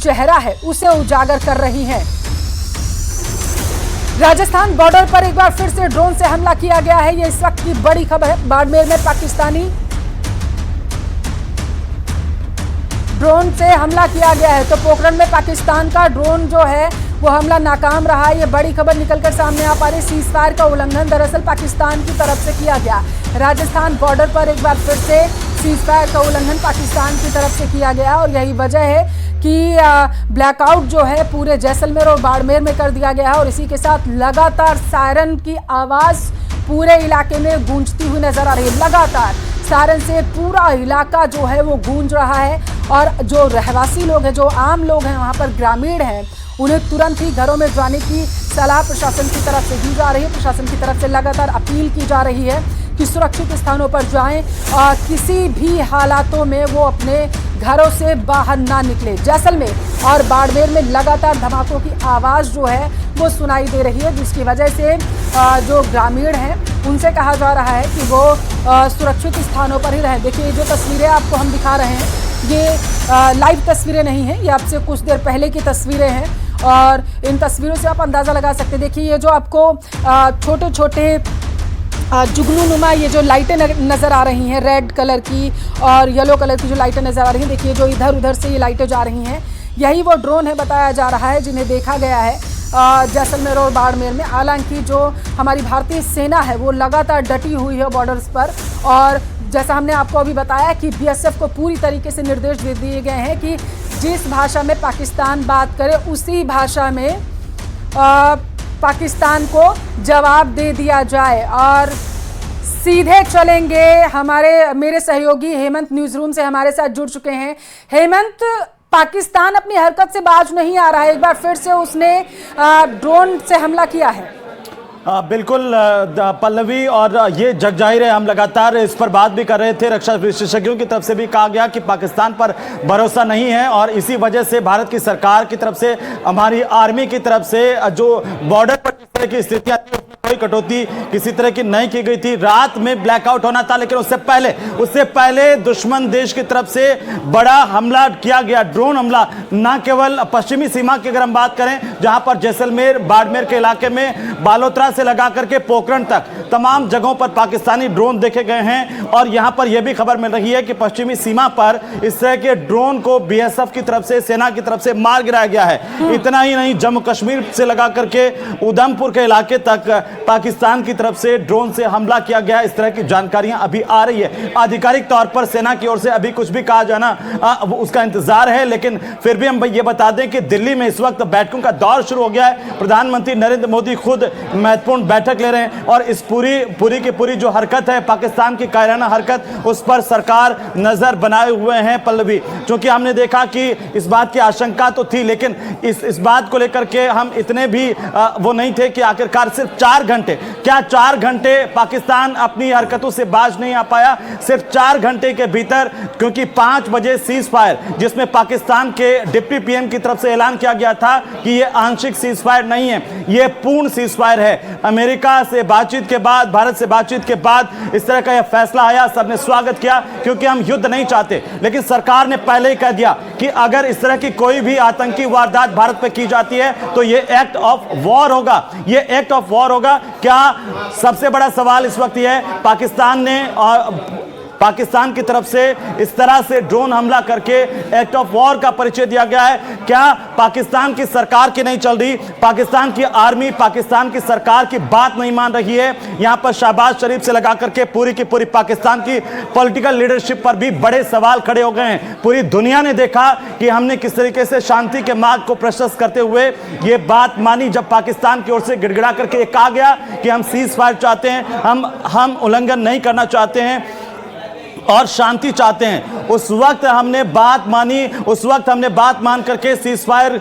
चेहरा है उसे उजागर कर रही हैं। राजस्थान बॉर्डर पर एक बार फिर से ड्रोन से हमला किया गया है, ये इस वक्त की बड़ी खबर है। बाड़मेर में पाकिस्तानी ड्रोन से हमला किया गया है, तो पोखरण में पाकिस्तान का ड्रोन जो है वो हमला नाकाम रहा है। ये बड़ी खबर निकलकर सामने आ पा रही। सीज फायर का उल्लंघन दरअसल पाकिस्तान की तरफ से किया गया। राजस्थान बॉर्डर पर एक बार फिर से सीज फायर का उल्लंघन पाकिस्तान की तरफ से किया गया और यही वजह है कि ब्लैकआउट जो है पूरे जैसलमेर और बाड़मेर में कर दिया गया है और इसी के साथ लगातार सायरन की आवाज़ पूरे इलाके में गूंजती हुई नजर आ रही है। लगातार सायरन से पूरा इलाका जो है वो गूंज रहा है और जो रहवासी लोग हैं, जो आम लोग हैं, वहाँ पर ग्रामीण हैं, उन्हें तुरंत ही घरों में जाने की सलाह प्रशासन की तरफ से दी जा रही है। प्रशासन की तरफ से लगातार अपील की जा रही है कि सुरक्षित स्थानों पर जाएं और किसी भी हालातों में वो अपने घरों से बाहर ना निकले। जैसलमेर और बाड़मेर में लगातार धमाकों की आवाज़ जो है वो सुनाई दे रही है, जिसकी वजह से जो ग्रामीण हैं उनसे कहा जा रहा है कि वो सुरक्षित स्थानों पर ही रहें। देखिए, ये जो तस्वीरें आपको हम दिखा रहे हैं ये लाइव तस्वीरें नहीं हैं, ये आपसे कुछ देर पहले की तस्वीरें हैं और इन तस्वीरों से आप अंदाज़ा लगा सकते हैं। देखिए, ये जो आपको छोटे छोटे जुगनू नुमा ये जो लाइटें नज़र आ रही हैं, रेड कलर की और येलो कलर की जो लाइटें नज़र आ रही हैं, देखिए जो इधर उधर से ये लाइटें जा रही हैं, यही वो ड्रोन है बताया जा रहा है जिन्हें देखा गया है जैसलमेर और बाड़मेर में। हालांकि जो हमारी भारतीय सेना है वो लगातार डटी हुई है बॉर्डर्स पर और जैसा हमने आपको अभी बताया कि बीएसएफ को पूरी तरीके से निर्देश दे दिए गए हैं कि जिस भाषा में पाकिस्तान बात करे उसी भाषा में पाकिस्तान को जवाब दे दिया जाए। और सीधे चलेंगे मेरे सहयोगी हेमंत न्यूज़ रूम से हमारे साथ जुड़ चुके हैं। हेमंत, पाकिस्तान अपनी हरकत से बाज नहीं आ रहा है, एक बार फिर से उसने ड्रोन से हमला किया है। बिल्कुल पल्लवी, और ये जग जाहिर है, हम लगातार इस पर बात भी कर रहे थे। रक्षा विशेषज्ञों की तरफ से भी कहा गया कि पाकिस्तान पर भरोसा नहीं है और इसी वजह से भारत की सरकार की तरफ से, हमारी आर्मी की तरफ से जो बॉर्डर पर जिस तरह की स्थितियां थी उसमें कोई कटौती किसी तरह की नहीं की गई थी। रात में ब्लैकआउट होना था, लेकिन उससे पहले दुश्मन देश की तरफ से बड़ा हमला किया गया, ड्रोन हमला। न केवल पश्चिमी सीमा की अगर हम बात करें, जहां पर जैसलमेर बाड़मेर के इलाके में बालोतरा से लगा करके पोखरण तक तमाम जगहों पर पाकिस्तानी ड्रोन देखे गए हैं और यहां पर यह भी खबर मिल रही है कि पश्चिमी सीमा पर इस तरह के ड्रोन को बीएसएफ की तरफ से, सेना की तरफ से मार गिराया गया है। इतना ही नहीं, जम्मू कश्मीर से लगा करके उधमपुर के इलाके तक पाकिस्तान की तरफ से ड्रोन से हमला किया गया। इस तरह की जानकारियां अभी आ रही है। आधिकारिक तौर पर सेना की ओर से अभी कुछ भी कहा जाना उसका इंतजार है, लेकिन फिर भी हम ये बता दें कि दिल्ली में इस वक्त बैठकों का दौर शुरू हो गया है। प्रधानमंत्री नरेंद्र मोदी खुद महत्वपूर्ण बैठक ले रहे हैं और इस पूरी की पूरी जो हरकत है, पाकिस्तान की कायराना हरकत, उस पर सरकार नजर बनाए हुए हैं पल्लवी। क्योंकि हमने देखा कि इस बात की आशंका तो थी, लेकिन इस बात को लेकर के हम इतने भी वो नहीं थे कि आखिरकार सिर्फ 4 घंटे पाकिस्तान अपनी हरकतों से बाज नहीं आ पाया। सिर्फ 4 घंटे के भीतर, क्योंकि 5 बजे सीज फायर, जिसमें पाकिस्तान के डिप्टी पीएम की तरफ से ऐलान किया गया था कि यह आंशिक सीज फायर नहीं है, यह पूर्ण सीज फायर है। अमेरिका से बातचीत के बाद, भारत से बातचीत के बाद इस तरह का यह फैसला आया, सबने स्वागत किया, क्योंकि हम युद्ध नहीं चाहते। लेकिन सरकार ने पहले ही कह दिया कि अगर इस तरह की कोई भी आतंकी वारदात भारत पे की जाती है तो यह एक्ट ऑफ वॉर होगा, यह एक्ट ऑफ वॉर होगा। क्या सबसे बड़ा सवाल इस वक्त यह है, पाकिस्तान की तरफ से इस तरह से ड्रोन हमला करके एक्ट ऑफ वॉर का परिचय दिया गया है। क्या पाकिस्तान की सरकार की नहीं चल रही, पाकिस्तान की आर्मी पाकिस्तान की सरकार की बात नहीं मान रही है? यहां पर शहबाज शरीफ से लगा करके पूरी की पूरी पाकिस्तान की पॉलिटिकल लीडरशिप पर भी बड़े सवाल खड़े हो गए हैं। पूरी दुनिया ने देखा कि हमने किस तरीके से शांति के मार्ग को प्रशस्त करते हुए ये बात मानी, जब पाकिस्तान की ओर से गिड़गिड़ा करके कहा गया कि हम सीज फायर चाहते हैं, हम उल्लंघन नहीं करना चाहते हैं और शांति चाहते हैं। उस वक्त हमने बात मानी, उस वक्त हमने बात मान करके सीज फायर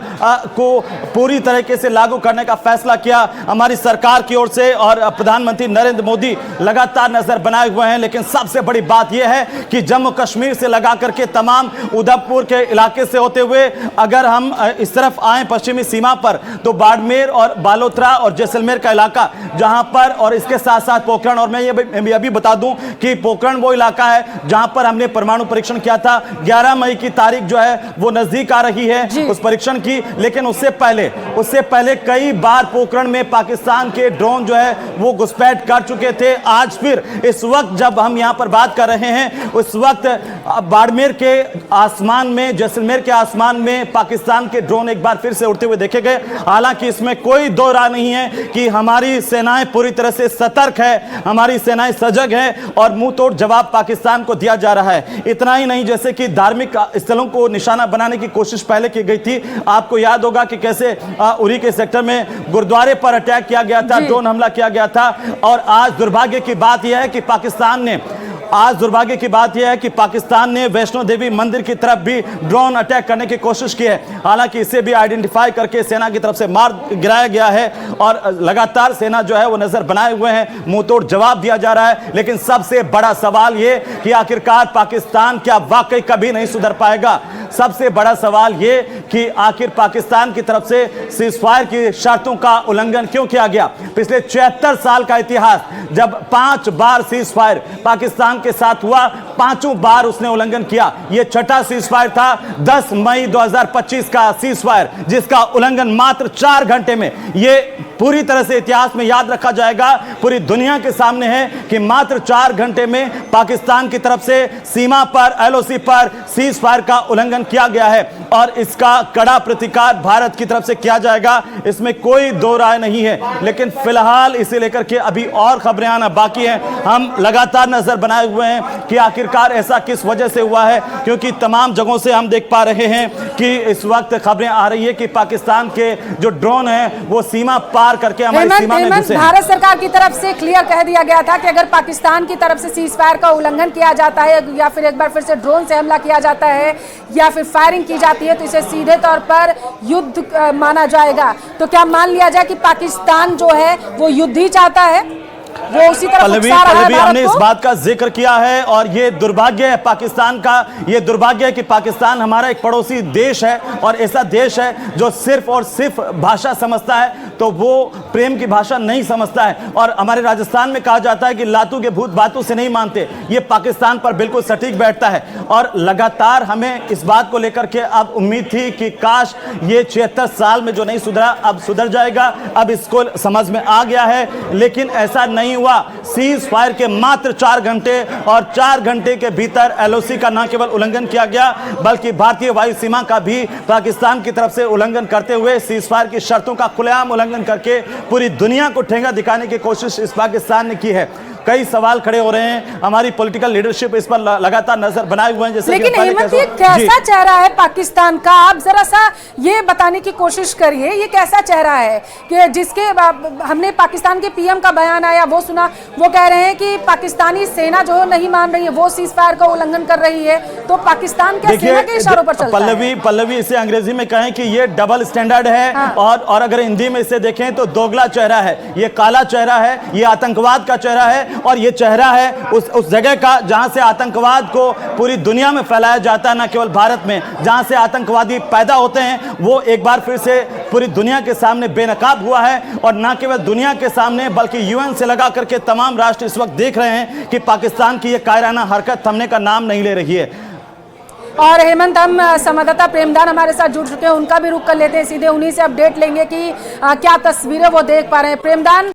को पूरी तरीके से लागू करने का फैसला किया हमारी सरकार की ओर से और प्रधानमंत्री नरेंद्र मोदी लगातार नजर बनाए हुए हैं। लेकिन सबसे बड़ी बात यह है कि जम्मू कश्मीर से लगा करके तमाम उधमपुर के इलाके से होते हुए अगर हम इस तरफ आए पश्चिमी सीमा पर, तो बाड़मेर और बालोतरा और जैसलमेर का इलाका जहां पर, और इसके साथ साथ पोखरण, और मैं ये भी बता दूं कि पोखरण वो इलाका है जहां पर हमने परमाणु परीक्षण किया था। 11 मई की तारीख जो है वो नजदीक आ रही है उस परीक्षण की, लेकिन उससे पहले कई बार पोखरण में पाकिस्तान के ड्रोन जो है वो घुसपैठ कर चुके थे। आज फिर इस वक्त जब हम यहां पर बात कर रहे हैं, उस वक्त बाड़मेर के आसमान में, जैसलमेर के आसमान में पाकिस्तान के ड्रोन एक बार फिर से उड़ते हुए देखे गए। हालांकि इसमें कोई दो राय नहीं है कि हमारी सेनाएं पूरी तरह से सतर्क है, हमारी सेनाएं सजग है और मुंह तोड़ जवाब पाकिस्तान को दिया जा रहा है। इतना ही नहीं, जैसे कि धार्मिक स्थलों को निशाना बनाने की कोशिश पहले की गई थी। आपको याद होगा कि कैसे उरी के सेक्टर में गुरुद्वारे पर अटैक किया गया था, ड्रोन हमला किया गया था। और आज दुर्भाग्य की बात यह है कि पाकिस्तान ने वैष्णो देवी मंदिर की तरफ भी ड्रोन अटैक करने की कोशिश की है। हालांकि इसे भी आइडेंटिफाई करके सेना की तरफ से मार गिराया गया है और लगातार सेना जो है वो नजर बनाए हुए हैं, मुंह तोड़ जवाब दिया जा रहा है। लेकिन सबसे बड़ा सवाल ये कि आखिरकार पाकिस्तान क्या वाकई कभी नहीं सुधर पाएगा? सबसे बड़ा सवाल ये कि आखिर पाकिस्तान की तरफ से सीजफायर की शर्तों का उल्लंघन क्यों किया गया? पिछले 76 साल का इतिहास, जब 5 बार सीजफायर पाकिस्तान के साथ हुआ, 5 बार उसने उल्लंघन किया। यह छठा सीजफायर था 10 मई 2025 का सीजफायर, जिसका उल्लंघन मात्र 4 घंटे में, यह पूरी तरह से इतिहास में याद रखा जाएगा, पूरी दुनिया के सामने है कि मात्र 4 घंटे में पाकिस्तान की तरफ से सीमा पर, एलओसी पर सीजफायर का उल्लंघन किया गया है और इसका कड़ा प्रतिकार भारत की तरफ से किया जाएगा, इसमें कोई दो राय नहीं है। लेकिन फिलहाल इसे लेकर के अभी और खबरें आना बाकी हैं। हम लगातार नजर बनाए हुए हैं कि आखिरकार ऐसा किस वजह से हुआ है, क्योंकि तमाम जगहों से हम देख पा रहे हैं कि इस वक्त खबरें आ रही है कि पाकिस्तान के जो ड्रोन हैं वो सीमा पार करके हमारी सीमा में घुसे। भारत सरकार की तरफ से क्लियर कह दिया गया था कि अगर पाकिस्तान की तरफ से सीजफायर का उल्लंघन किया जाता है या फिर एक बार फिर से ड्रोन से हमला किया जाता है या फिर फायरिंग की जाती है तो इसे सीधे तौर पर युद्ध माना जाएगा। तो क्या मान लिया जाए कि पाकिस्तान जो है वो युद्ध ही चाहता है, वो उसी तरफ पल्लवी हमने इस बात का जिक्र किया है और ये दुर्भाग्य है पाकिस्तान का, ये दुर्भाग्य है कि पाकिस्तान हमारा एक पड़ोसी देश है और ऐसा देश है जो सिर्फ और सिर्फ भाषा समझता है, तो वो प्रेम की भाषा नहीं समझता है। और हमारे राजस्थान में कहा जाता है कि लातू के भूत बातों से नहीं मानते, ये पाकिस्तान पर बिल्कुल सटीक बैठता है। और लगातार हमें इस बात को लेकर के अब उम्मीद थी कि काश ये 76 साल में जो नहीं सुधरा अब सुधर जाएगा, अब इसको समझ में आ गया है, लेकिन ऐसा नहीं हुआ। सीज फायर के मात्र 4 घंटे और 4 घंटे के भीतर एलओसी का न केवल उल्लंघन किया गया बल्कि भारतीय वायु सीमा का भी पाकिस्तान की तरफ से उल्लंघन करते हुए सीज फायर की शर्तों का खुलेआम उल्लंघन करके पूरी दुनिया को ठेंगा दिखाने की कोशिश इस पाकिस्तान ने की है। कई सवाल खड़े हो रहे हैं, हमारी पॉलिटिकल लीडरशिप इस पर लगातार नजर बनाए हुए हैं। जैसे लेकिन हेमंत, ये कैसा चेहरा है पाकिस्तान का? आप जरा सा ये बताने की कोशिश करिए, ये कैसा चेहरा है कि जिसके हमने पाकिस्तान के पीएम का बयान आया वो सुना, वो कह रहे हैं कि पाकिस्तानी सेना जो नहीं मान रही है, वो सीज फायर का उल्लंघन कर रही है, तो पाकिस्तान क्या सेना के इशारों पर चलता है? पल्लवी इसे अंग्रेजी में कहें कि ये डबल स्टैंडर्ड है। हाँ। और अगर हिंदी में इसे देखें तो दोगला चेहरा है, ये काला चेहरा है, ये आतंकवाद का चेहरा है और ये चेहरा है उस जगह का जहां से आतंकवाद को पूरी दुनिया में फैलाया जाता है, न केवल भारत में। जहां से आतंकवादी पैदा होते हैं वो एक बार फिर से पूरी दुनिया के सामने बेनकाब हुआ है और न केवल दुनिया के सामने बल्कि यूएन से लगा करके तमाम राष्ट्र इस वक्त देख रहे हैं कि पाकिस्तान की ये कायराना हरकत थमने का नाम नहीं ले रही है। और हेमंत, हम संवाददाता प्रेमदान हमारे साथ जुड़ चुके हैं, उनका भी रुख कर लेते हैं, सीधे उन्हीं से अपडेट लेंगे कि क्या तस्वीरें वो देख पा रहे हैं। प्रेमदान।